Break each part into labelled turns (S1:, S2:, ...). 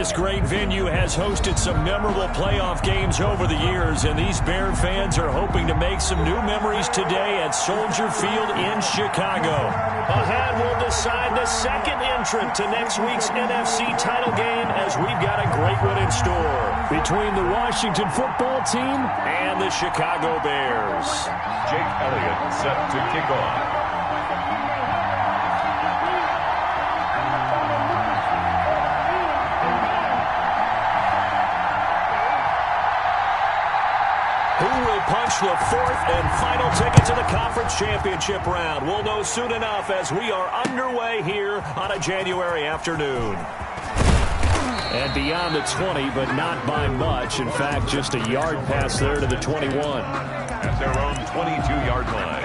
S1: This great venue has hosted some memorable playoff games over the years, and these Bear fans are hoping to make some new memories today at Soldier Field in Chicago. Ahead, we'll decide the second entrant to next week's NFC title game, as we've got a great one in store between the Washington football team and the Chicago Bears.
S2: Jake Elliott set to kick off.
S1: Who will punch the fourth and final ticket to the conference championship round? We'll know soon enough as we are underway here on a January afternoon. And beyond the 20, but not by much. In fact, just a yard pass there to the 21.
S2: At their own 22-yard line.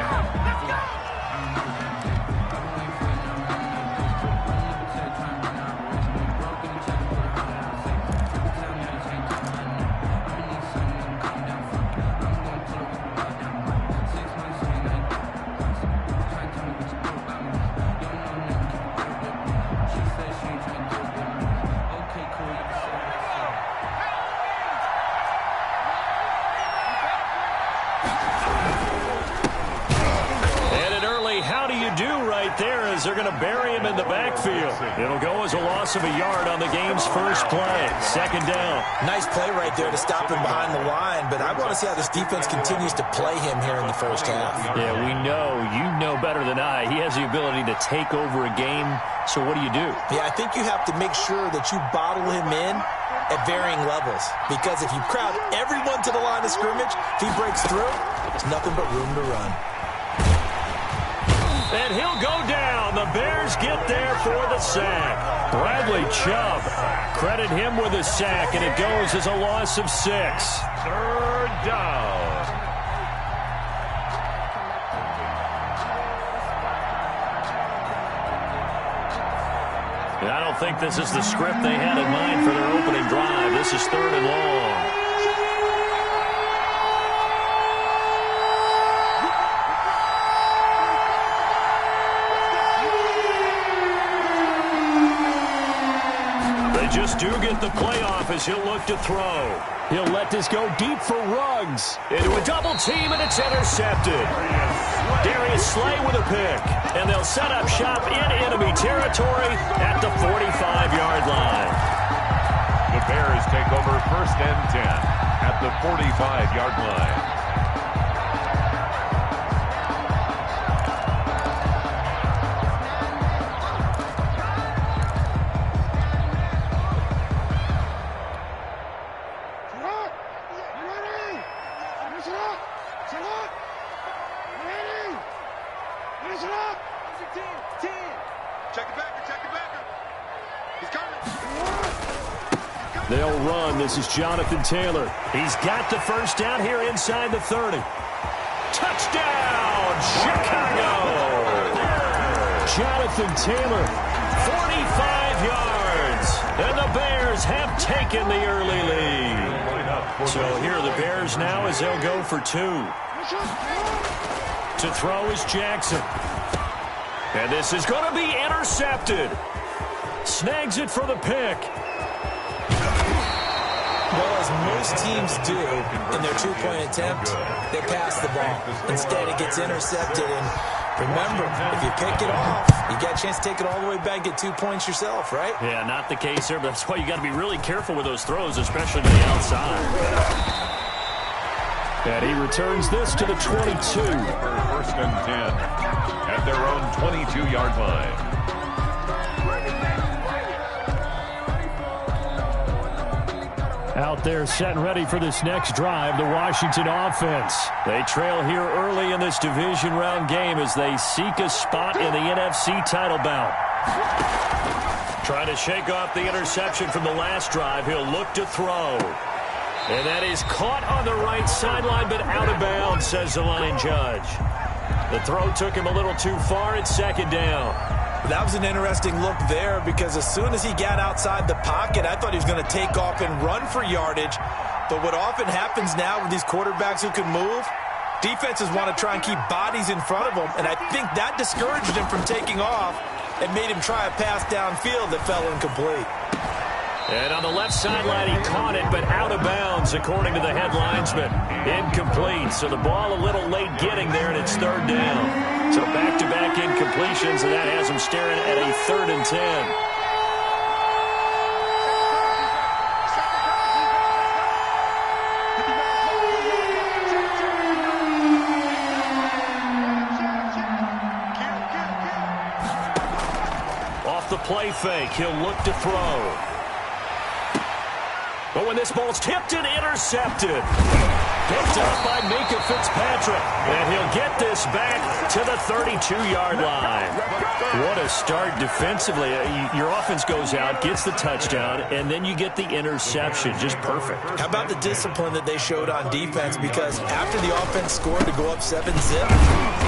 S1: They're going to bury him in the backfield. It'll go as a loss of a yard on the game's first play. Second down.
S3: Nice play right there to stop him behind the line, but I want to see how this defense continues to play him here in the first half.
S1: Yeah, we know. You know better than I. He has the ability to take over a game, so what do you do?
S3: Yeah, I think you have to make sure that you bottle him in at varying levels, because if you crowd everyone to the line of scrimmage, if he breaks through, there's nothing but room to run.
S1: And he'll go down. The Bears get there for the sack. Bradley Chubb, credit him with a sack, and it goes as a loss of 6.
S2: Third down.
S1: I don't think this is the script they had in mind for their opening drive. This is 3rd and long. Just do get the playoff as he'll look to throw. He'll let this go deep for Ruggs. Into a double team, and it's intercepted. Darius Slay with a pick. And they'll set up shop in enemy territory at the 45-yard line.
S2: The Bears take over 1st and 10 at the 45-yard line.
S1: They'll run. This is Jonathan Taylor. He's got the first down here inside the 30. Touchdown, Chicago! Jonathan Taylor, 45 yards. And the Bears have taken the early lead. So here are the Bears now as they'll go for 2. To throw is Jackson. And this is going to be intercepted. Snags it for the pick.
S3: Well, as most teams do in their two-point attempt, they pass the ball. Instead, it gets intercepted. And remember, if you pick it off, you got a chance to take it all the way back and get 2 points yourself, right?
S1: Yeah, not the case here, but that's why you got to be really careful with those throws, especially to the outside. And he returns this to the 22.
S2: 1st and 10 at their own 22-yard line.
S1: Out there set and ready for this next drive, the Washington offense. They trail here early in this division round game as they seek a spot in the NFC title bout. Trying to shake off the interception from the last drive. He'll look to throw. And that is caught on the right sideline, but out of bounds, says the line judge. The throw took him a little too far. It's 2nd down.
S3: That was an interesting look there, because as soon as he got outside the pocket, I thought he was going to take off and run for yardage. But what often happens now with these quarterbacks who can move, defenses want to try and keep bodies in front of them, and I think that discouraged him from taking off and made him try a pass downfield that fell incomplete.
S1: And on the left sideline, he caught it, but out of bounds, according to the head linesman. Incomplete. So the ball a little late getting there, and it's third down. So back-to-back incompletions, and that has him staring at a 3rd and 10. Off the play fake, he'll look to throw. But when this ball's tipped and intercepted. Picked up by Minka Fitzpatrick. And he'll get this back to the 32-yard line. What a start defensively. Your offense goes out, gets the touchdown, and then you get the interception. Just perfect.
S3: How about the discipline that they showed on defense? Because after the offense scored to go up 7-zip,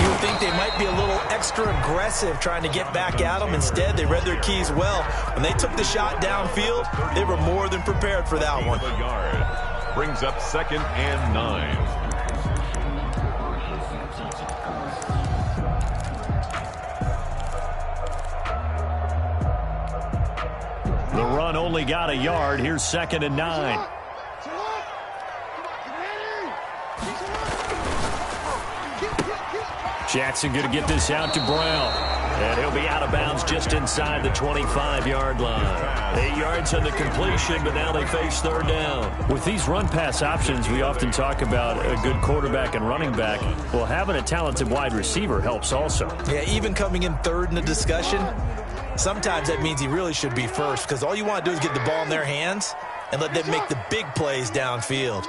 S3: you would think they might be a little extra aggressive trying to get back at them. Instead, they read their keys well. When they took the shot downfield, they were more than prepared for that one.
S2: Brings up 2nd and 9.
S1: The run only got a yard. Here's 2nd and 9. Jackson going to get this out to Brown. And he'll be out of bounds just inside the 25-yard line. 8 yards on the completion, but now they face 3rd down. With these run-pass options, we often talk about a good quarterback and running back. Well, having a talented wide receiver helps also.
S3: Yeah, even coming in 3rd in the discussion, sometimes that means he really should be first, because all you want to do is get the ball in their hands and let them make the big plays downfield.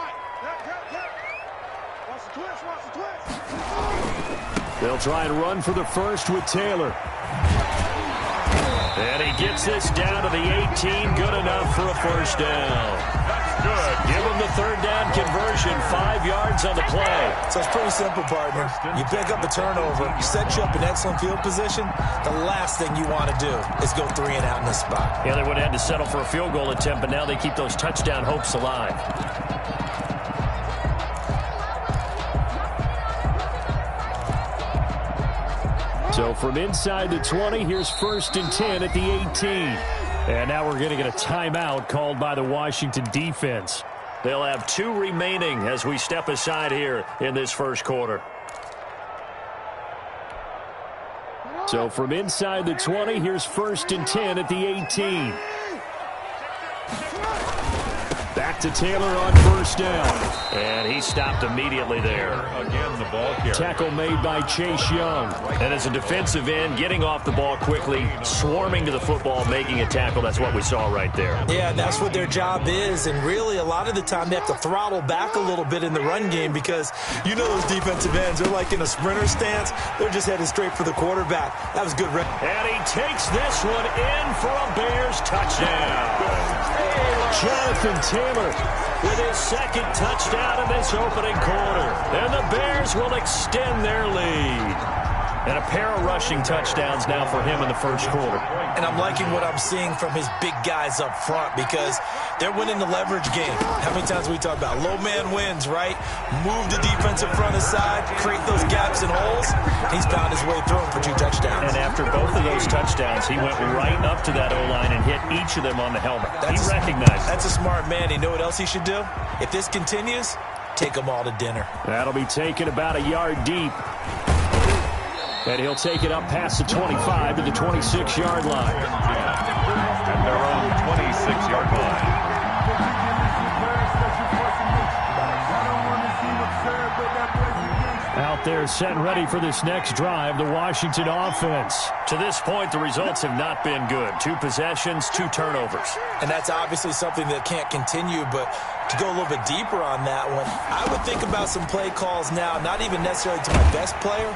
S1: They'll try and run for the first with Taylor. And he gets this down to the 18. Good enough for a first down.
S2: That's good.
S1: Give him the 3rd down conversion. 5 yards on the play.
S3: So it's pretty simple, partner. You pick up a turnover, you set you up in excellent field position. The last thing you want to do is go 3 and out in this spot.
S1: Yeah, they would have had to settle for a field goal attempt, but now they keep those touchdown hopes alive. So from inside the 20, here's 1st and 10 at the 18. And now we're going to get a timeout called by the Washington defense. They'll have 2 remaining as we step aside here in this first quarter. So from inside the 20, here's 1st and 10 at the 18. Back to Taylor on 1st down. And he stopped immediately there.
S2: Again, the ball carrier.
S1: Tackle made by Chase Young. And as a defensive end, getting off the ball quickly, swarming to the football, making a tackle. That's what we saw right there.
S3: Yeah, that's what their job is. And really, a lot of the time, they have to throttle back a little bit in the run game because you know those defensive ends, they're like in a sprinter stance. They're just headed straight for the quarterback. That was good.
S1: And he takes this one in for a Bears touchdown. Jonathan Taylor with his 2nd touchdown in this opening quarter. And the Bears will extend their lead. And a pair of rushing touchdowns now for him in the first quarter.
S3: And I'm liking what I'm seeing from his big guys up front because they're winning the leverage game. How many times we talk about low man wins, right? Move the defensive front aside, create those gaps and holes. He's found his way through them for 2 touchdowns.
S1: And after both of those touchdowns, he went right up to that O-line and hit each of them on the helmet. He recognized it.
S3: That's a smart man. You know what else he should do? If this continues, take them all to dinner.
S1: That'll be taken about a yard deep. And he'll take it up past the 25 to the 26-yard line.
S2: At their own 26-yard line.
S1: Out there set and ready for this next drive, the Washington offense. To this point, the results have not been good. 2 possessions, 2 turnovers.
S3: And that's obviously something that can't continue, but to go a little bit deeper on that one, I would think about some play calls now, not even necessarily to my best player.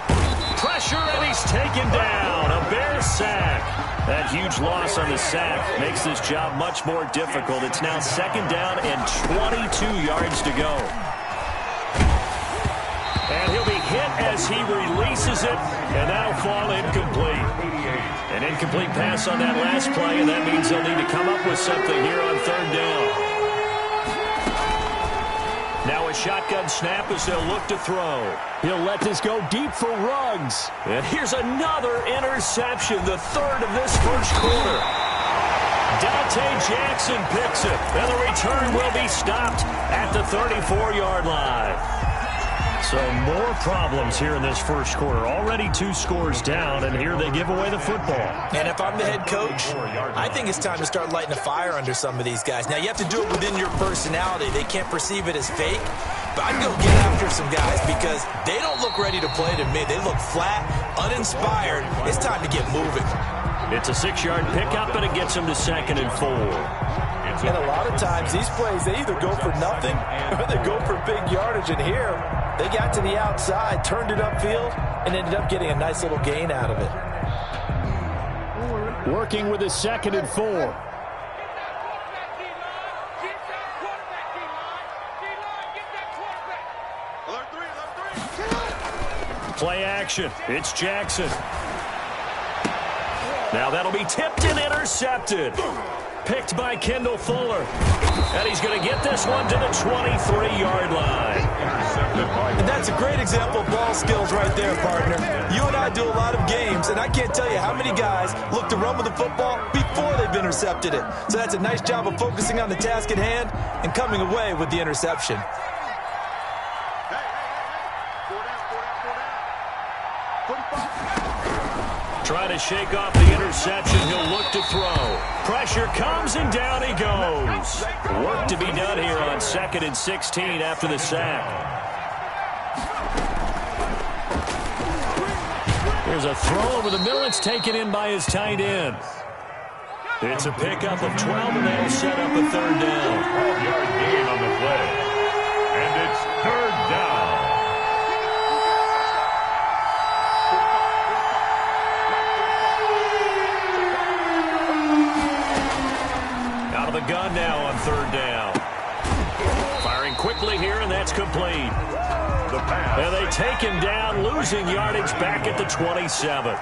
S1: Pressure, and he's taken down. A Bear sack. That huge loss on the sack makes this job much more difficult. It's now 2nd down and 22 yards to go. And he'll be hit as he releases it, and that'll fall incomplete. An incomplete pass on that last play, and that means they'll need to come up with something here on 3rd down. Now a shotgun snap as they'll look to throw. He'll let this go deep for Ruggs. And here's another interception, the 3rd of this first quarter. Jackson picks it, and the return will be stopped at the 34-yard line. So more problems here in this first quarter. Already 2 scores down, and here they give away the football.
S3: And if I'm the head coach, I think it's time to start lighting a fire under some of these guys. Now, you have to do it within your personality. They can't perceive it as fake. But I'd go get after some guys because they don't look ready to play to me. They look flat, uninspired. It's time to get moving.
S1: It's a 6-yard pickup, and it gets them to 2nd and 4.
S3: And a lot of times, these plays, they either go for nothing or they go for big yardage. And here, they got to the outside, turned it upfield, and ended up getting a nice little gain out of it.
S1: Working with a 2nd and 4. Play action. It's Jackson. Now that'll be tipped and intercepted. Picked by Kendall Fuller. And he's going to get this one to the 23-yard line.
S3: And that's a great example of ball skills right there, partner. You and I do a lot of games, and I can't tell you how many guys look to run with the football before they've intercepted it. So that's a nice job of focusing on the task at hand and coming away with the interception.
S1: Trying to shake off the interception. He'll look to throw. Pressure comes, and down he goes. Work to be done here on 2nd and 16 after the sack. There's a throw over the middle. It's taken in by his tight end. It's a pickup of 12, and they'll set up a 3rd down.
S2: 12-yard gain on the play. And it's 3rd down.
S1: The gun now on 3rd down. Firing quickly here, and that's complete.
S2: The pass.
S1: And they take him down, losing yardage back at the 27.
S2: 3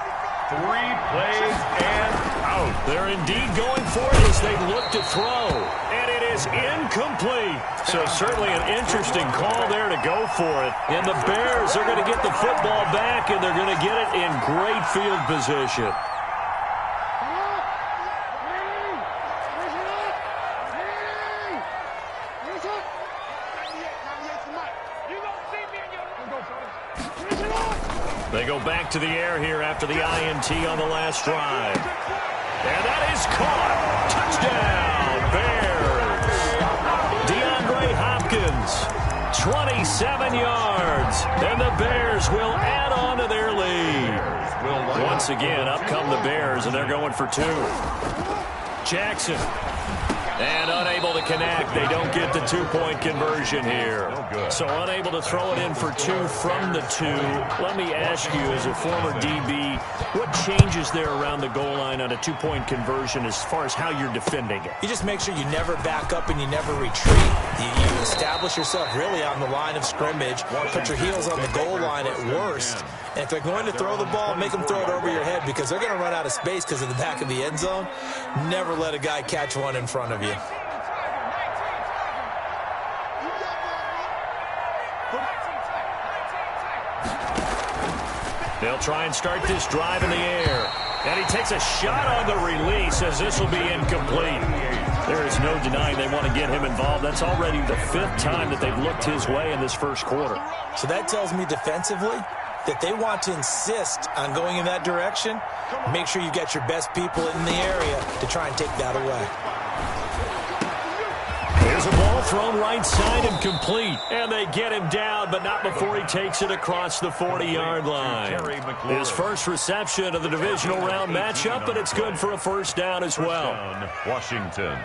S2: plays and out.
S1: They're indeed going for it as they look to throw. And it is incomplete. So certainly an interesting call there to go for it. And the Bears are going to get the football back, and they're going to get it in great field position. They go back to the air here after the INT on the last drive. And that is caught. Touchdown, Bears. DeAndre Hopkins, 27 yards. And the Bears will add on to their lead. Once again, up come the Bears, and they're going for 2. Jackson. And unable to connect. They don't get the 2-point conversion here. So unable to throw it in for 2 from the 2. Let me ask you, as a former DB, what changes there around the goal line on a 2-point conversion as far as how you're defending it?
S3: You just make sure you never back up and you never retreat. You establish yourself really on the line of scrimmage. Put your heels on the goal line at worst. And if they're going to throw the ball, make them throw it over your head because they're going to run out of space because of the back of the end zone. Never let a guy catch one in front of you.
S1: They'll try and start this drive in the air. And he takes a shot on the release as this will be incomplete. There is no denying they want to get him involved. That's already the 5th time that they've looked his way in this first quarter.
S3: So that tells me defensively that they want to insist on going in that direction. Make sure you get your best people in the area to try and take that away.
S1: There's a ball thrown right side and complete. And they get him down, but not before he takes it across the 40-yard line. His first reception of the divisional round matchup, but it's good for a 1st down as well.
S2: Washington.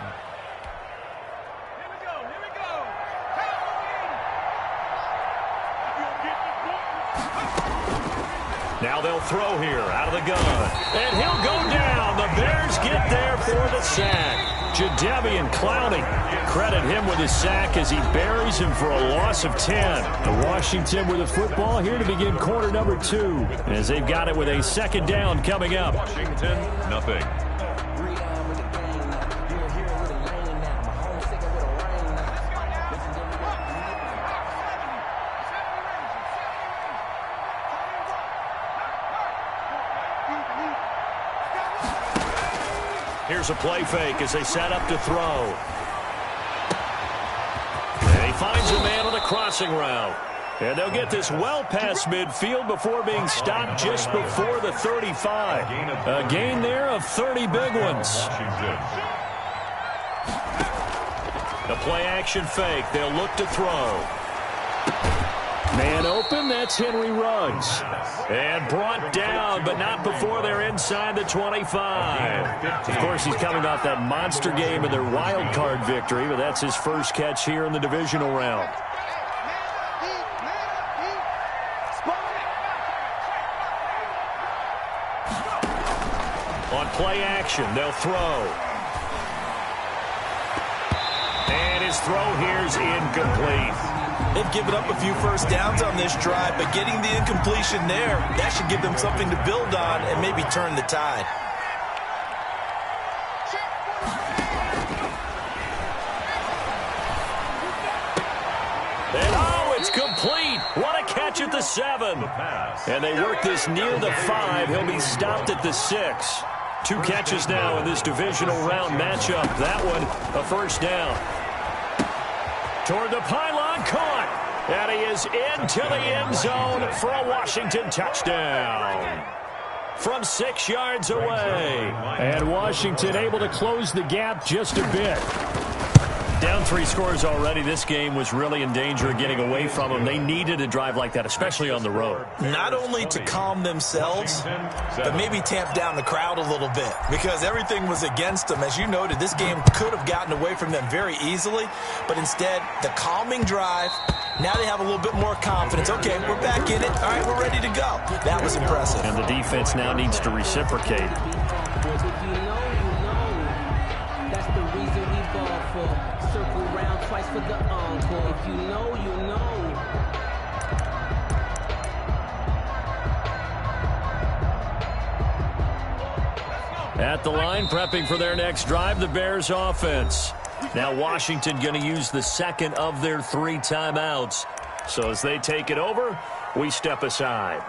S1: Now they'll throw here out of the gun. And he'll go down. The Bears get there for the sack. Jadeveon Clowney, credit him with his sack as he buries him for a loss of 10. The Washington with the football here to begin quarter number 2 as they've got it with a 2nd down coming up.
S2: Washington, nothing.
S1: Here's a play fake as they set up to throw. And he finds a man on the crossing route. And they'll get this well past midfield before being stopped just before the 35. A gain there of 30 big ones. The play action fake. They'll look to throw. Man open, that's Henry Ruggs. And brought down, but not before they're inside the 25. Of course, he's coming off that monster game in their wild card victory, but that's his first catch here in the divisional round. On play action, they'll throw. And his throw here's incomplete.
S3: They've given up a few first downs on this drive, but getting the incompletion there, that should give them something to build on and maybe turn the tide.
S1: And oh, it's complete. What a catch at the 7. And they work this near the 5. He'll be stopped at the 6. 2 catches now in this divisional round matchup. That one, a first down. Toward the pylon, caught. And he is into the end zone for a Washington touchdown. From 6 yards away. And Washington able to close the gap just a bit. Down 3 scores already. This game was really in danger of getting away from them. They needed a drive like that, especially on the road.
S3: Not only to calm themselves, but maybe tamp down the crowd a little bit because everything was against them. As you noted, this game could have gotten away from them very easily, but instead, the calming drive, now they have a little bit more confidence. Okay, we're back in it. All right, we're ready to go. That was impressive.
S1: And the defense now needs to reciprocate.
S4: For the encore. If you know, you know.
S1: At the line, prepping for their next drive, the Bears offense. Now Washington going to use the second of their 3 timeouts. So as they take it over, we step aside.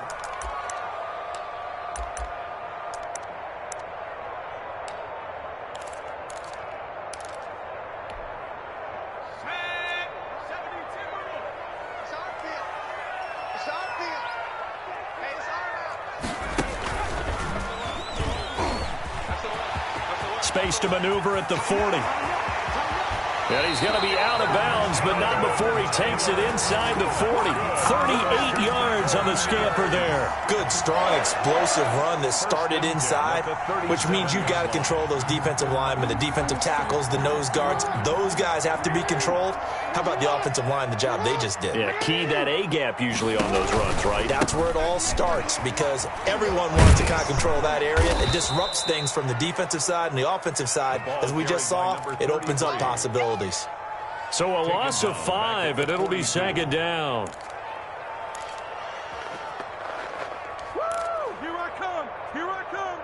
S1: Space to maneuver at the 40. And he's going to be out of bounds, but not before he takes it inside the 40. 38 yards on the scamper there.
S3: Good, strong, explosive run that started inside, which means you've got to control those defensive linemen, the defensive tackles, the nose guards. Those guys have to be controlled. How about the offensive line, the job they just did?
S1: Yeah, key that A-gap usually on those runs, right?
S3: That's where it all starts because everyone wants to kind of control that area. It disrupts things from the defensive side and the offensive side. As we just saw, it opens up possibilities.
S1: So a loss of 5, and it'll be second down.
S5: Woo! Here I come! Here I come!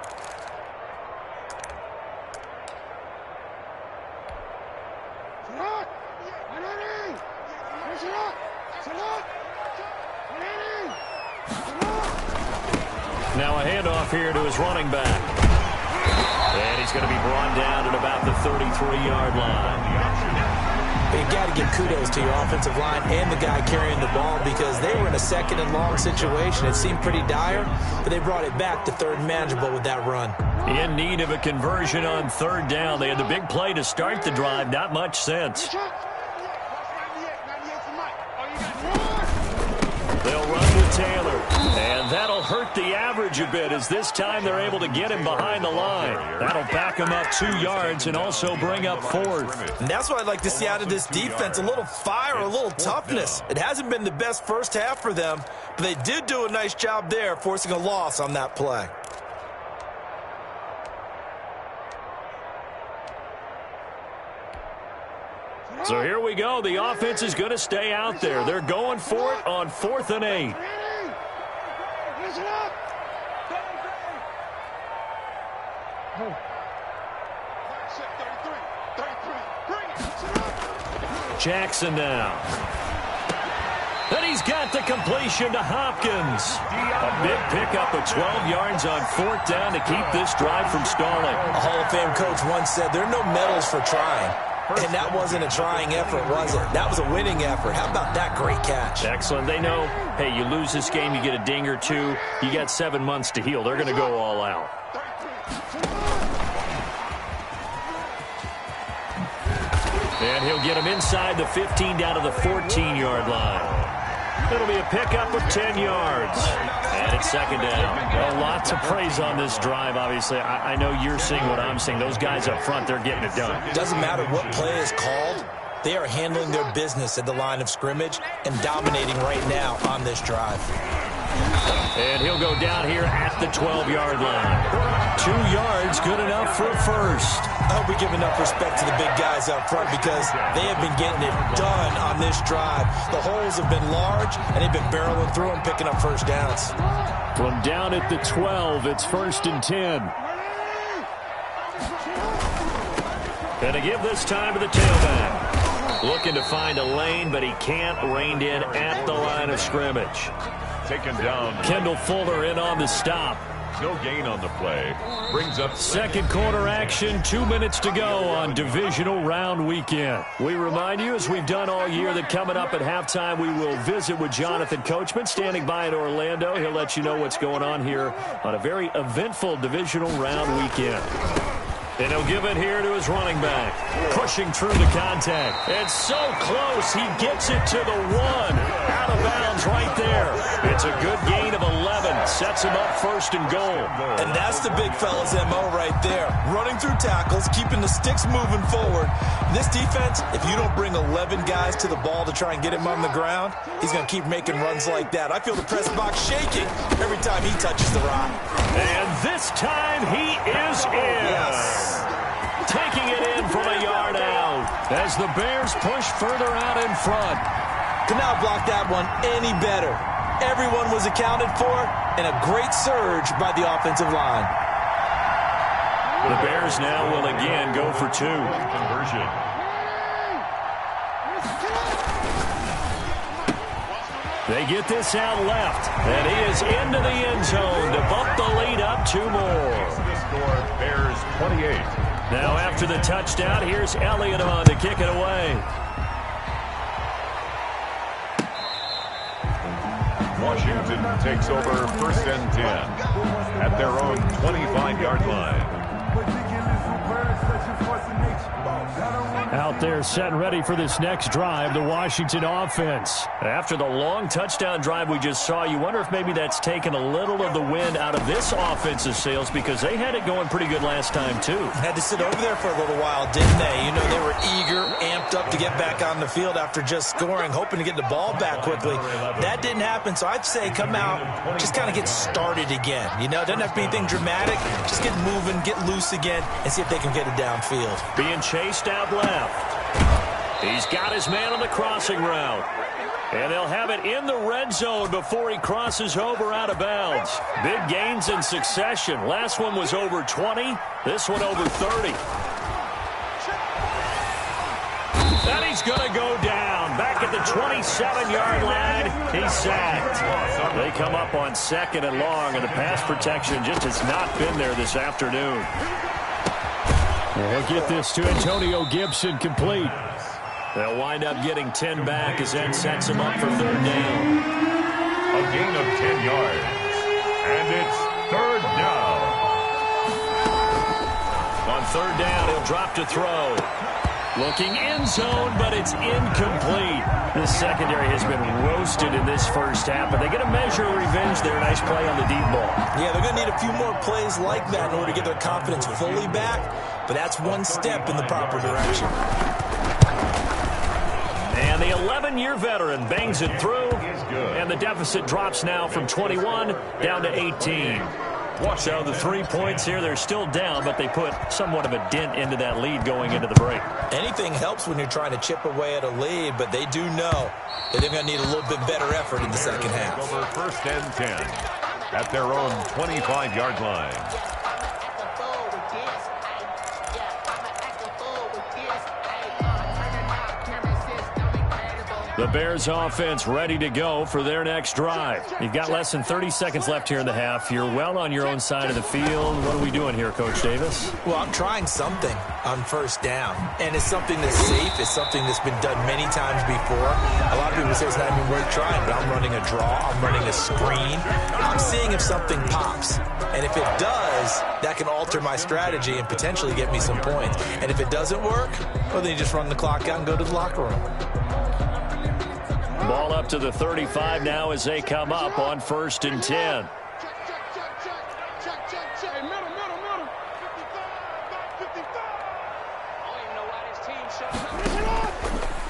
S1: Now a handoff here to his running back. And he's going to be brought down at about the 33-yard line.
S3: You've got to give kudos to your offensive line and the guy carrying the ball because they were in a second and long situation. It seemed pretty dire, but they brought it back to third and manageable with that run.
S1: In need of a conversion on third down. They had the big play to start the drive. Not much sense. They'll run with Taylor. And that'll hurt the average a bit as this time they're able to get him behind the line. That'll back him up 2 yards and also bring up 4th.
S3: And that's what I'd like to see out of this defense, a little fire, a little toughness. It hasn't been the best first half for them, but they did do a nice job there forcing a loss on that play.
S1: So here we go. The offense is going to stay out there. They're going for it on 4th and 8. Jackson now. And he's got the completion to Hopkins. A big pickup of 12 yards on 4th down to keep this drive from stalling.
S3: A Hall of Fame coach once said, there are no medals for trying. And that wasn't a trying effort, was it? That was a winning effort. How about that great catch?
S1: Excellent. They know, hey, you lose this game, you get a ding or two. You got 7 months to heal. They're going to go all out. And he'll get him inside the 15 down to the 14-yard line. It'll be a pickup of 10 yards. And it's 2nd down. A lot to praise on this drive, obviously. I know you're seeing what I'm seeing. Those guys up front, they're getting it done.
S3: Doesn't matter what play is called. They are handling their business at the line of scrimmage and dominating right now on this drive.
S1: And he'll go down here at the 12-yard line. 2 yards, good enough for a first.
S3: I hope we give enough respect to the big guys up front because they have been getting it done on this drive. The holes have been large, and they've been barreling through them, picking up first downs.
S1: From down at the 12, it's 1st and 10. Gonna give this time to the tailback. Looking to find a lane, but he can't. Reined in at the line of scrimmage.
S2: Taken down.
S1: Kendall Fuller in on the stop.
S2: No gain on the play. Brings up
S1: 2nd quarter action, 2 minutes to go on divisional round weekend. We remind you, as we've done all year, that coming up at halftime, we will visit with Jonathan Coachman, standing by in Orlando. He'll let you know what's going on here on a very eventful divisional round weekend. And he'll give it here to his running back. Pushing through the contact. It's so close, he gets it to the 1. Out of bounds right there. It's a good gain of 11. Sets him up 1st and goal.
S3: And that's the big fella's MO right there. Running through tackles, keeping the sticks moving forward. This defense, if you don't bring 11 guys to the ball to try and get him on the ground, he's going to keep making runs like that. I feel the press box shaking every time he touches the rock.
S1: And this time he is in.
S3: Yes.
S1: Taking it in from a yard out as the Bears push further out in front.
S3: Could not block that one any better. Everyone was accounted for, and a great surge by the offensive line.
S1: The Bears now will again go for 2.
S2: conversion.
S1: They get this out left, and he is into the end zone to bump the lead up 2 more.
S2: The score, Bears 28.
S1: Now after the touchdown, here's Elliott on to kick it away.
S2: Washington takes over 1st and 10 at their own 25-yard line.
S1: Out there set and ready for this next drive, the Washington offense. After the long touchdown drive we just saw, you wonder if maybe that's taken a little of the wind out of this offensive sails because they had it going pretty good last time too.
S3: Had to sit over there for a little while, didn't they? You know, they were eager, amped up to get back on the field after just scoring, hoping to get the ball back quickly. That didn't happen, so I'd say come out, just kind of get started again. You know, it doesn't have to be anything dramatic. Just get moving, get loose again, and see if they can get it downfield.
S1: Being chased out left. He's got his man on the crossing route. And they'll have it in the red zone before he crosses over out of bounds. Big gains in succession. Last one was over 20. This one over 30. And he's going to go down. Back at the 27-yard line. He's sacked. They come up on 2nd and long, and the pass protection just has not been there this afternoon. They'll get this to Antonio Gibson complete. They'll wind up getting 10 back as that sets him up for 3rd down.
S2: A gain of 10 yards. And it's 3rd down.
S1: On 3rd down, he'll drop to throw. Looking end zone, but it's incomplete. This secondary has been roasted in this first half, but they get a measure of revenge there. Nice play on the deep ball.
S3: Yeah, they're going to need a few more plays like that in order to get their confidence fully back, but that's one step in the proper direction.
S1: And the 11-year veteran bangs it through, and the deficit drops now from 21 down to 18. So the 3 points here, they're still down, but they put somewhat of a dent into that lead going into the break.
S3: Anything helps when you're trying to chip away at a lead, but they do know that they're going to need a little bit better effort in the second half.
S2: Over 1st and 10 at their own 25-yard line.
S1: The Bears offense ready to go for their next drive. You've got less than 30 seconds left here in the half. You're well on your own side of the field. What are we doing here, Coach Davis?
S3: Well, I'm trying something on first down, and it's something that's safe. It's something that's been done many times before. A lot of people say it's not even worth trying, but I'm running a draw. I'm running a screen. I'm seeing if something pops, and if it does, that can alter my strategy and potentially get me some points. And if it doesn't work, well, then you just run the clock out and go to the locker room.
S1: Ball up to the 35 now as they come up on 1st and 10.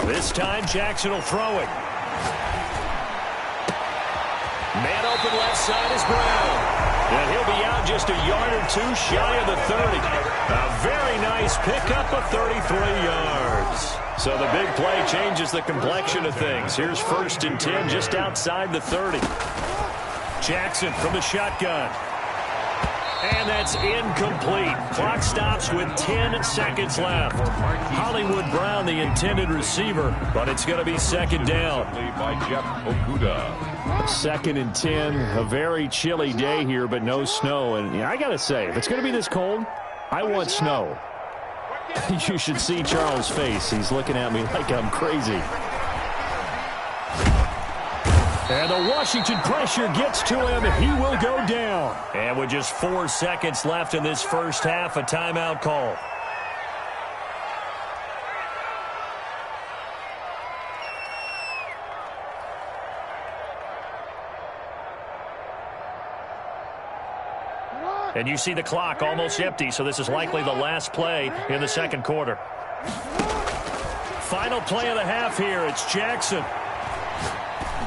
S1: This time Jackson will throw it. Man open left side is Brown. And he'll be out just a yard or two shy of the 30. A very nice pickup of 33 yards. So the big play changes the complexion of things. Here's 1st and 10 just outside the 30. Jackson from the shotgun. And that's incomplete. Clock stops with 10 seconds left. Hollywood Brown, the intended receiver, but it's going to be 2nd down.
S2: By Jeff Okuda.
S1: 2nd and 10. A very chilly day here, but no snow. And I got to say, if it's going to be this cold, I want snow. You should see Charles' face. He's looking at me like I'm crazy. And the Washington pressure gets to him. He will go down. And with just 4 seconds left in this first half, a timeout call. And you see the clock almost empty, so this is likely the last play in the 2nd quarter. Final play of the half here. It's Jackson.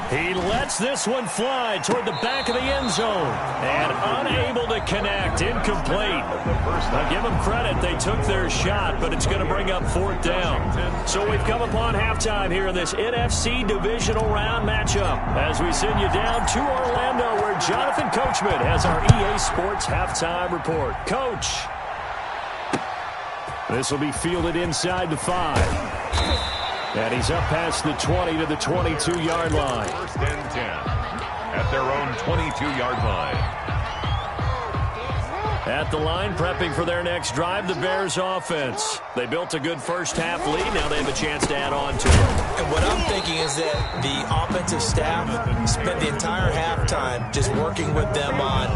S1: He lets this one fly toward the back of the end zone. And unable to connect. Incomplete. Now give them credit. They took their shot, but it's going to bring up 4th down. So we've come upon halftime here in this NFC divisional round matchup. As we send you down to Orlando, where Jonathan Coachman has our EA Sports halftime report. Coach. This will be fielded inside the 5. And he's up past the 20 to the 22-yard line.
S2: 1st and 10 at their own 22-yard line.
S1: At the line, prepping for their next drive, the Bears offense. They built a good first half lead. Now they have a chance to add on to it.
S3: And what I'm thinking is that the offensive staff spent the entire halftime just working with them on,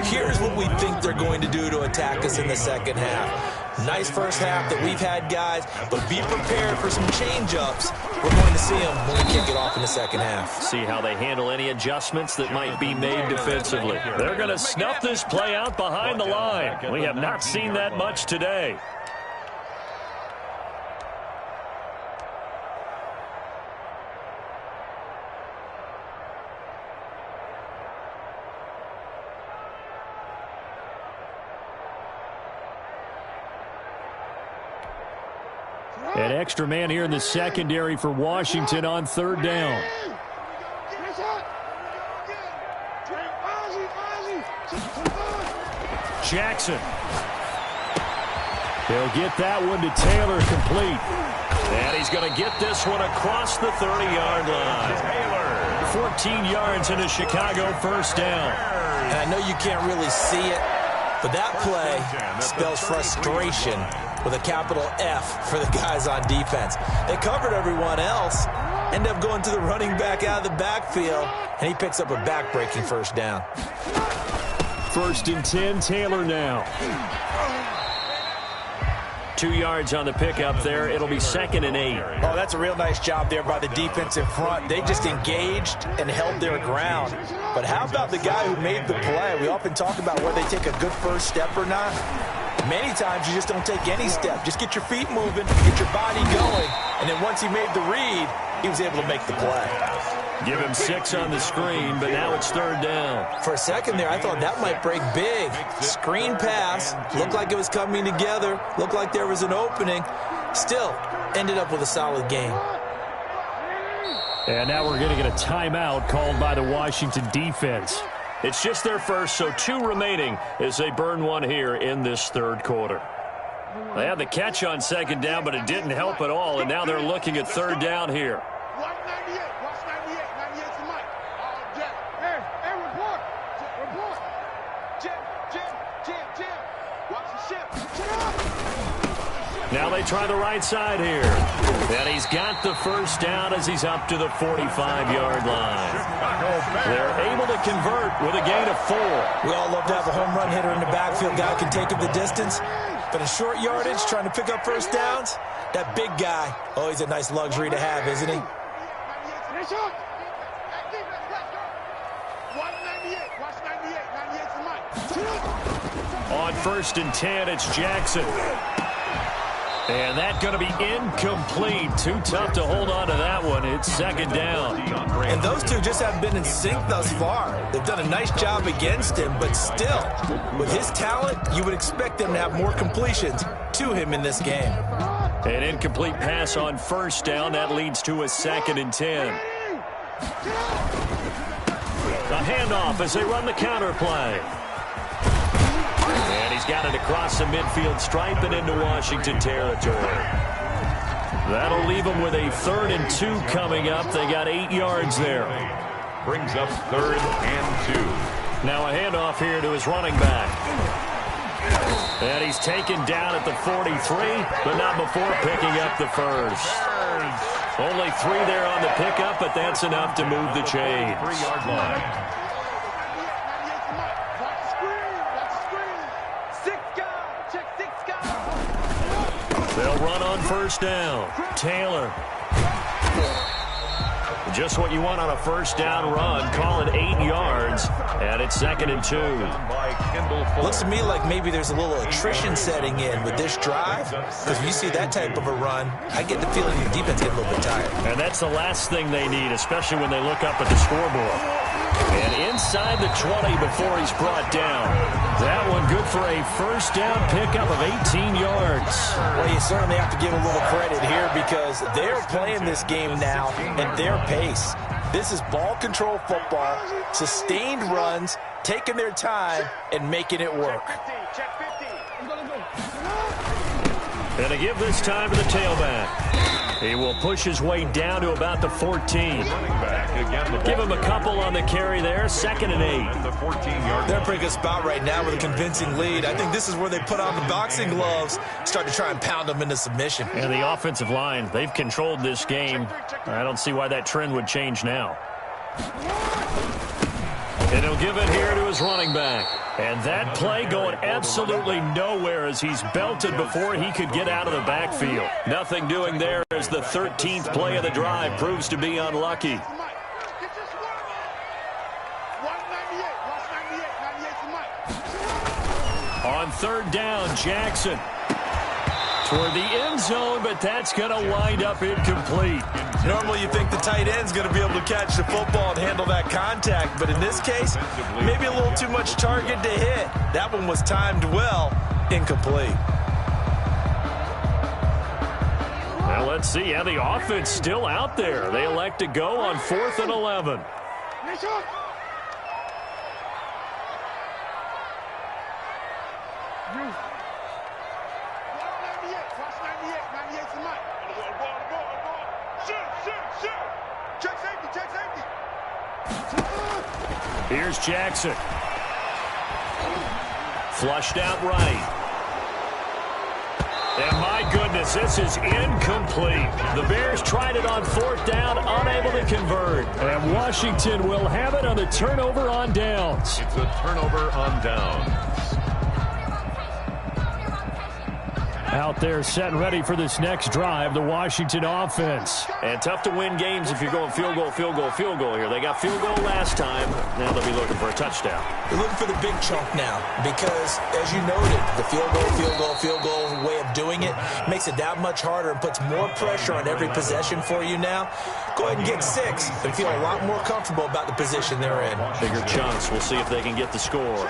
S3: here's what we think they're going to do to attack us in the second half. Nice first half that we've had, guys, but be prepared for some change-ups. We're going to see them when we can't get off in the second half.
S1: See how they handle any adjustments that might be made defensively. They're going to snuff this play out behind the line. We have not seen that much today. An extra man here in the secondary for Washington on 3rd down. Jackson. He'll get that one to Taylor complete. And he's going to get this one across the 30-yard line. 14 yards in a Chicago 1st down.
S3: And I know you can't really see it, but that play spells frustration with a capital F for the guys on defense. They covered everyone else, end up going to the running back out of the backfield, and he picks up a back-breaking 1st down.
S1: 1st and 10, Taylor now. 2 yards on the pickup there. It'll be 2nd and 8.
S3: Oh, that's a real nice job there by the defense in front. They just engaged and held their ground. But how about the guy who made the play? We often talk about whether they take a good first step or not. Many times you just don't take any step. Just get your feet moving, get your body going, and then once he made the read, he was able to make the play.
S1: Give him 6 on the screen, but now it's 3rd down.
S3: For a second there, I thought that might break big. Screen pass, looked like it was coming together, looked like there was an opening. Still, ended up with a solid game.
S1: And now we're going to get a timeout called by the Washington defense. It's just their first, so 2 remaining as they burn one here in this 3rd quarter. They had the catch on 2nd down, but it didn't help at all, and now they're looking at 3rd down here.
S5: 98. Watch 98. 98's the mic. All day. Hey, report. Report. Jim. Watch the ship.
S1: Now they try the right side here. And he's got the first down as he's up to the 45-yard line. They're able to convert with a gain of 4.
S3: We all love to have a home run hitter in the backfield. Guy can take him the distance. But in short yardage, trying to pick up first downs, that big guy, oh, he's a nice luxury to have, isn't he?
S1: On 1st and 10, it's Jackson. And that's going to be incomplete. Too tough to hold on to that one. It's 2nd down.
S3: And those two just haven't been in sync thus far. They've done a nice job against him, but still, with his talent, you would expect them to have more completions to him in this game.
S1: An incomplete pass on 1st down. That leads to a 2nd and 10. A handoff as they run the counter play. And he's got it across the midfield stripe and into Washington territory. That'll leave them with a 3rd and 2 coming up. They got 8 yards there.
S2: Brings up 3rd and 2.
S1: Now a handoff here to his running back. And he's taken down at the 43, but not before picking up the first. Only 3 there on the pickup, but that's enough to move the chains.
S2: 3-yard line.
S1: They'll run on 1st down. Taylor. Just what you want on a 1st down run. Call it 8 yards, and it's 2nd and 2.
S3: Looks to me like maybe there's a little attrition setting in with this drive, because when you see that type of a run, I get the feeling the defense get a little bit tired.
S1: And that's the last thing they need, especially when they look up at the scoreboard. And inside the 20 before he's brought down. That one good for a 1st down pickup of 18 yards.
S3: Well, you certainly have to give a little credit here because they're playing this game now at their pace. This is ball control football, sustained runs, taking their time, and making it work.
S1: And to give this time to the tailback. He will push his way down to about the 14. Give him a couple on the carry there. 2nd and 8.
S3: They're in a pretty good spot right now with a convincing lead. I think this is where they put on the boxing gloves, start to try and pound them into submission.
S1: And the offensive line, they've controlled this game. I don't see why that trend would change now. And he'll give it here to his running back. And that play going absolutely nowhere as he's belted before he could get out of the backfield. Nothing doing there as the 13th play of the drive proves to be unlucky. On 3rd down, Jackson. Toward the end zone, but that's going to wind up incomplete.
S3: Normally you think the tight end's going to be able to catch the football and handle that contact, but in this case, maybe a little too much target to hit. That one was timed well, incomplete.
S1: Well, let's see how the offense still out there. They elect to go on 4th and 11. Here's Jackson. Flushed out right. And my goodness, this is incomplete. The Bears tried it on 4th down, unable to convert. And Washington will have it on the turnover on downs.
S2: It's a turnover on downs.
S1: Out there set and ready for this next drive, the Washington offense. And tough to win games if you're going field goal here. They got field goal last time. Now they'll be looking for a touchdown.
S3: They're looking for the big chunk now because, as you noted, the field goal way of doing it makes it that much harder and puts more pressure on every possession for you now. Go ahead and get 6 and feel a lot more comfortable about the position they're in.
S1: Bigger chunks. We'll see if they can get the score.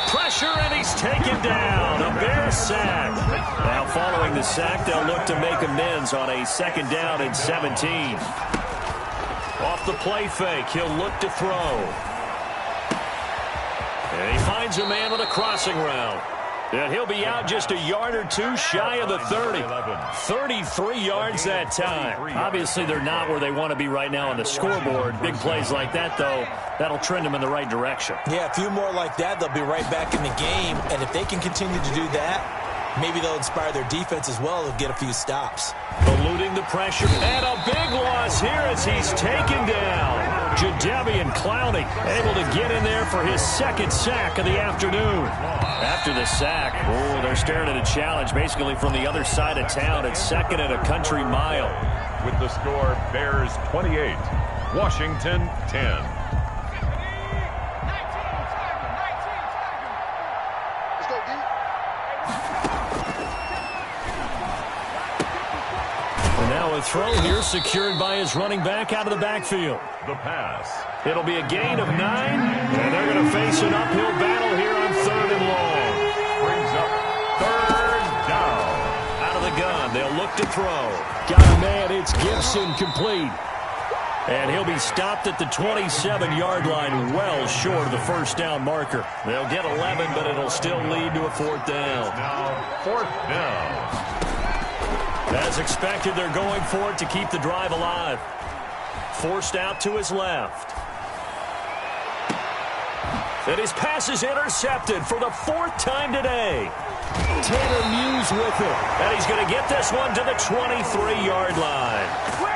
S1: Pressure, and he's taken down. A Bears sack. Now following the sack, they'll look to make amends on a 2nd down and 17. Off the play fake, he'll look to throw. And he finds a man with a crossing route. And he'll be out just a yard or two shy of the 30. 33 yards that time. Obviously, they're not where they want to be right now on the scoreboard. Big plays like that, though, that'll trend them in the right direction.
S3: Yeah, a few more like that, they'll be right back in the game. And if they can continue to do that, maybe they'll inspire their defense as well and get a few stops.
S1: Eluding the pressure. And a big loss here as he's taken down. Jadeveon Clowney able to get in there for his second sack of the afternoon. After the sack, they're staring at a challenge basically from the other side of town. It's second and a country mile.
S2: With the score, Bears 28, Washington 10.
S1: A throw here secured by his running back out of the backfield.
S2: The pass.
S1: It'll be a gain of 9, and they're going to face an uphill battle here on 3rd and long.
S2: Brings up 3rd down.
S1: Out of the gun, they'll look to throw. Got a man, it's Gibson, complete. And he'll be stopped at the 27-yard line, well short of the first down marker. They'll get 11, but it'll still lead to a 4th down.
S2: Now 4th down.
S1: As expected, they're going for it to keep the drive alive. Forced out to his left. And his pass is intercepted for the 4th time today. Taylor Muse with it. And he's going to get this one to the 23-yard line.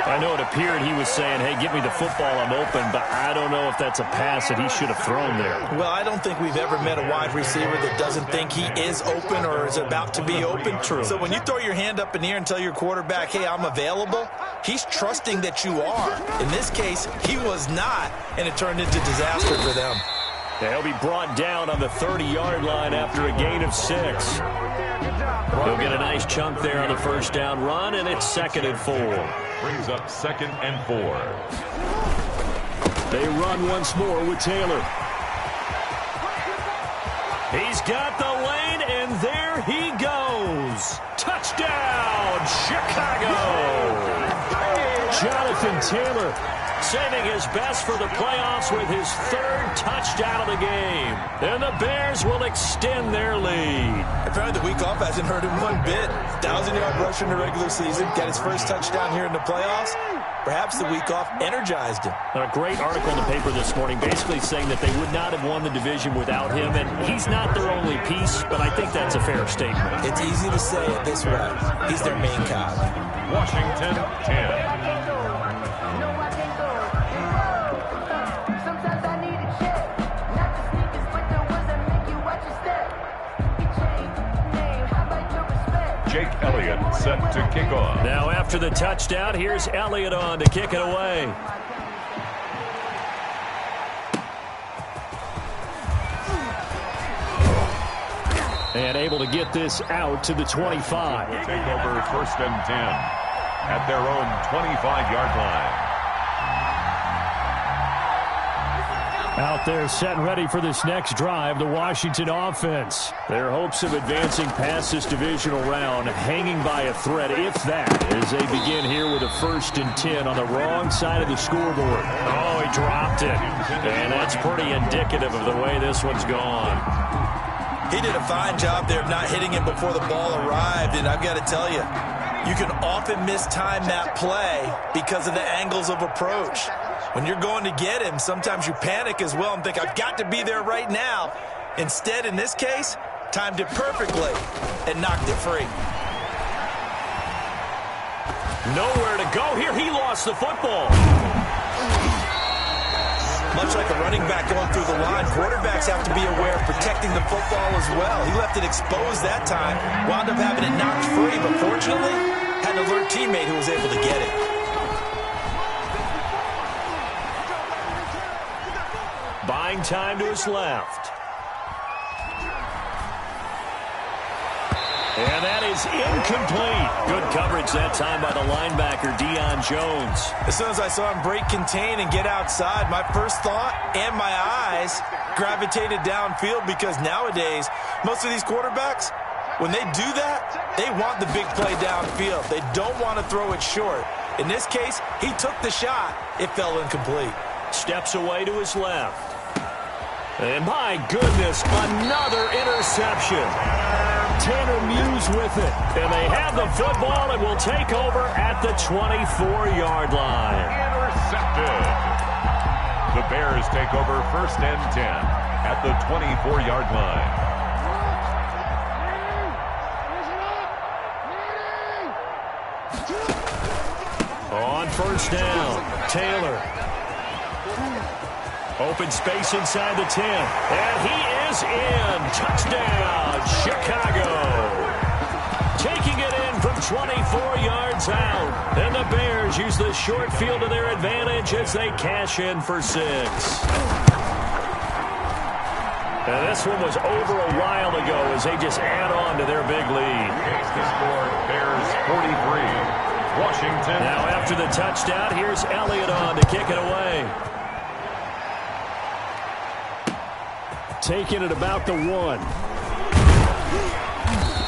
S1: I know it appeared he was saying, hey, give me the football, I'm open, but I don't know if that's a pass that he should have thrown there.
S3: Well, I don't think we've ever met a wide receiver that doesn't think he is open or is about to be open.
S1: True.
S3: So when you throw your hand up in the air and tell your quarterback, hey, I'm available, he's trusting that you are. In this case, he was not, and it turned into disaster for them.
S1: He'll be brought down on the 30-yard line after a gain of 6. He'll get a nice chunk there on the first down run, and it's 2nd and 4.
S2: Brings up 2nd and 4.
S1: They run once more with Taylor. He's got the lane, and there he goes. Touchdown, Chicago! Jonathan Taylor saving his best for the playoffs with his 3rd touchdown of the game. And the Bears will extend their lead.
S3: Apparently the week off hasn't hurt him one bit. 1,000-yard rush in the regular season. Got his first touchdown here in the playoffs. Perhaps the week off energized him.
S1: A great article in the paper this morning basically saying that they would not have won the division without him. And he's not their only piece, but I think that's a fair statement.
S3: It's easy to say it this way. He's their main cog.
S2: Washington 10. Jake Elliott set to kick off.
S1: Now after the touchdown, here's Elliott on to kick it away. And able to get this out to the 25.
S2: Take over 1st and 10 at their own 25-yard line.
S1: Out there set and ready for this next drive, the Washington offense. Their hopes of advancing past this divisional round hanging by a thread, if that, as they begin here with a 1st and 10 on the wrong side of the scoreboard. Oh, he dropped it. And that's pretty indicative of the way this one's gone.
S3: He did a fine job there of not hitting him before the ball arrived, and I've got to tell you, you can often mistime that play because of the angles of approach. When you're going to get him, sometimes you panic as well and think, I've got to be there right now. Instead, in this case, timed it perfectly and knocked it free.
S1: Nowhere to go here. He lost the football.
S3: Much like a running back going through the line, quarterbacks have to be aware of protecting the football as well. He left it exposed that time, wound up having it knocked free, but fortunately, had an alert teammate who was able to get it.
S1: Buying time to his left. And that is incomplete. Good coverage that time by the linebacker, Deion Jones.
S3: As soon as I saw him break contain and get outside, my first thought and my eyes gravitated downfield because nowadays, most of these quarterbacks, when they do that, they want the big play downfield. They don't want to throw it short. In this case, he took the shot. It fell incomplete.
S1: Steps away to his left. And my goodness, another interception. Tanner Muse with it. And they have the football and will take over at the 24-yard line.
S2: Intercepted. The Bears take over 1st and 10 at the 24-yard line.
S1: On 1st down, Taylor. Open space inside the 10. And he is in. Touchdown, Chicago. Taking it in from 24 yards out. And the Bears use the short field to their advantage as they cash in for 6. And this one was over a while ago as they just add on to their big lead.
S2: The score, Bears 43. Washington.
S1: Now after the touchdown, here's Elliott on to kick it away. Taking it about the 1.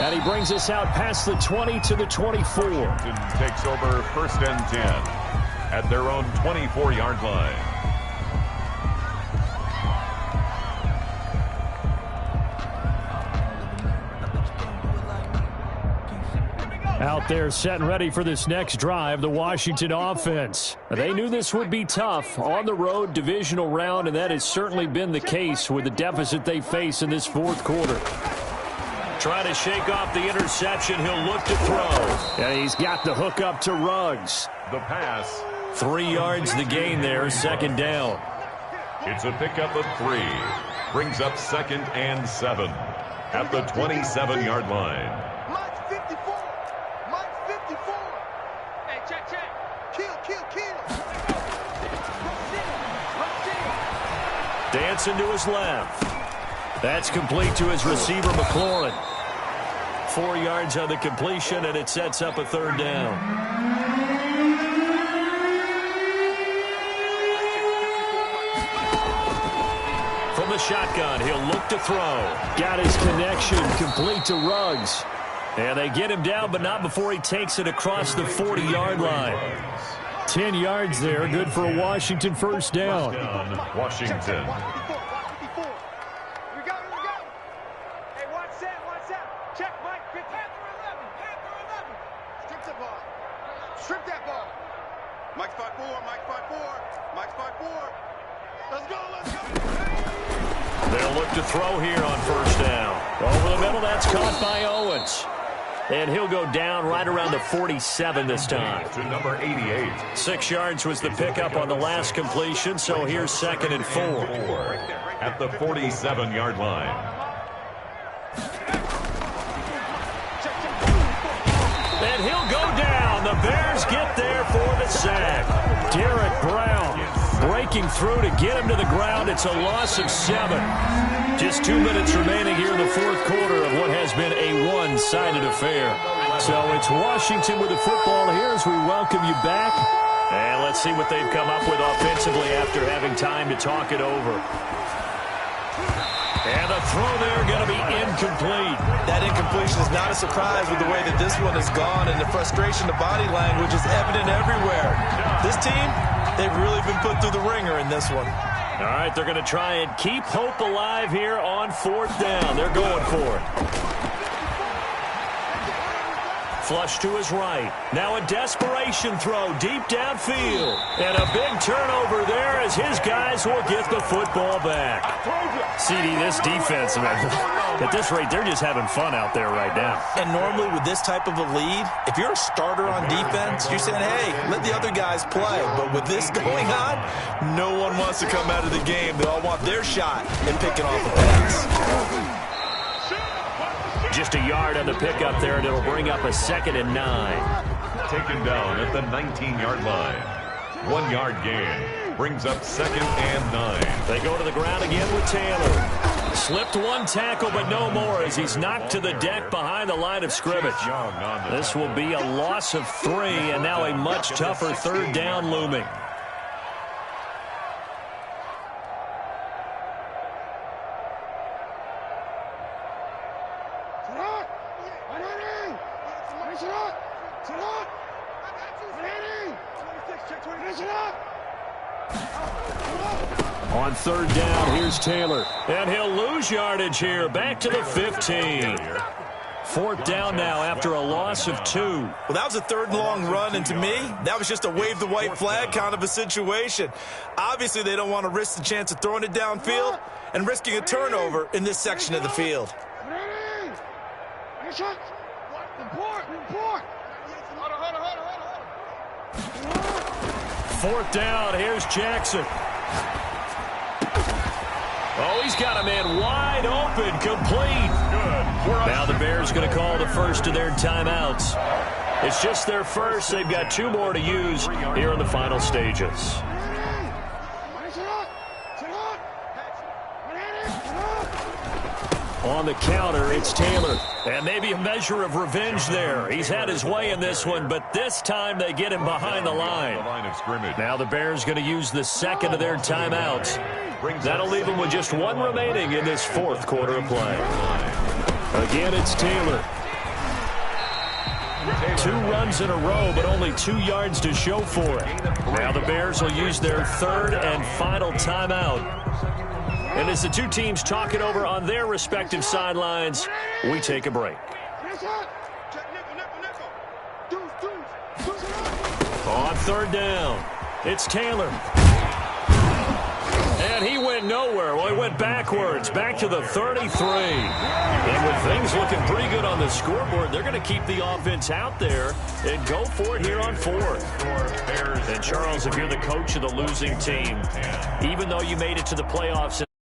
S1: And he brings us out past the 20 to the 24.
S2: Washington takes over 1st and 10 at their own 24-yard line.
S1: Out there set and ready for this next drive, the Washington offense. They knew this would be tough on the road, divisional round, and that has certainly been the case with the deficit they face in this 4th quarter. Trying to shake off the interception, he'll look to throw. And he's got the hook up to Ruggs.
S2: The pass.
S1: 3 yards the gain there, 2nd down.
S2: It's a pickup of 3. Brings up 2nd and 7 at the 27-yard line.
S1: Dancing to his left. That's complete to his receiver, McLaurin. 4 yards on the completion, and it sets up a 3rd down. From the shotgun, he'll look to throw. Got his connection, complete to Ruggs. And they get him down, but not before he takes it across the 40-yard line. 10 yards there, good for a Washington 1st down.
S2: Washington.
S5: Strip that ball. Mike spot 4, Mike spot 4, Mike spot 4. Let's go, let's go.
S1: They'll look to throw here on 1st down. Over the middle, that's caught by Owens. And he'll go down right around the 47 this time.
S2: To number 88.
S1: 6 yards was the pickup on the last completion, so here's 2nd and 4.
S2: At the 47-yard line.
S1: And he'll go down. The Bears get there for the sack. Derek Brown breaking through to get him to the ground. It's a loss of 7. Just 2 minutes remaining here in the 4th quarter of what has been a one-sided affair. So it's Washington with the football here as we welcome you back. And let's see what they've come up with offensively after having time to talk it over. And the throw there going to be incomplete.
S3: That incompletion is not a surprise with the way that this one has gone, and the frustration, the body language is evident everywhere. This team, they've really been put through the ringer in this one.
S1: All right, they're going to try and keep hope alive here on 4th down. They're going for it. Flush to his right. Now a desperation throw deep downfield. And a big turnover there as his guys will get the football back. CD, this defense, man, at this rate, they're just having fun out there right now.
S3: And normally with this type of a lead, if you're a starter on defense, you're saying, hey, let the other guys play. But with this going on, no one wants to come out of the game. They all want their shot in picking off a pass.
S1: Just a yard on the pickup there, and it'll bring up a 2nd and 9.
S2: Taken down at the 19-yard line. 1 yard gain. Brings up 2nd and 9.
S1: They go to the ground again with Taylor. Slipped one tackle, but no more as he's knocked to the deck behind the line of scrimmage. This will be a loss of 3, and now a much tougher 3rd down looming. On third down, here's Taylor. And he'll lose yardage here. Back to the 15. Fourth down now after a loss of 2.
S3: Well, that was a third and long run, and to me, that was just a wave the white flag kind of a situation. Obviously, they don't want to risk the chance of throwing it downfield and risking a turnover in this section of the field.
S1: Fourth down, here's Jackson. Oh, he's got a man wide open, complete. Good. Now the Bears going to call the first of their timeouts. It's just their first. They've got 2 more to use here in the final stages. On the counter, it's Taylor. And maybe a measure of revenge there. He's had his way in this one, but this time they get him behind the line. Now the Bears going to use the second of their timeouts. That'll leave them with just 1 remaining in this fourth quarter of play. Again, it's Taylor. 2 runs in a row, but only 2 yards to show for it. Now the Bears will use their third and final timeout. And as the 2 teams talk it over on their respective sidelines, we take a break. On third down, it's Taylor. And he went nowhere. Well, he went backwards, back to the 33. And with things looking pretty good on the scoreboard, they're going to keep the offense out there and go for it here on 4th. And, Charles, if you're the coach of the losing team, even though you made it to the playoffs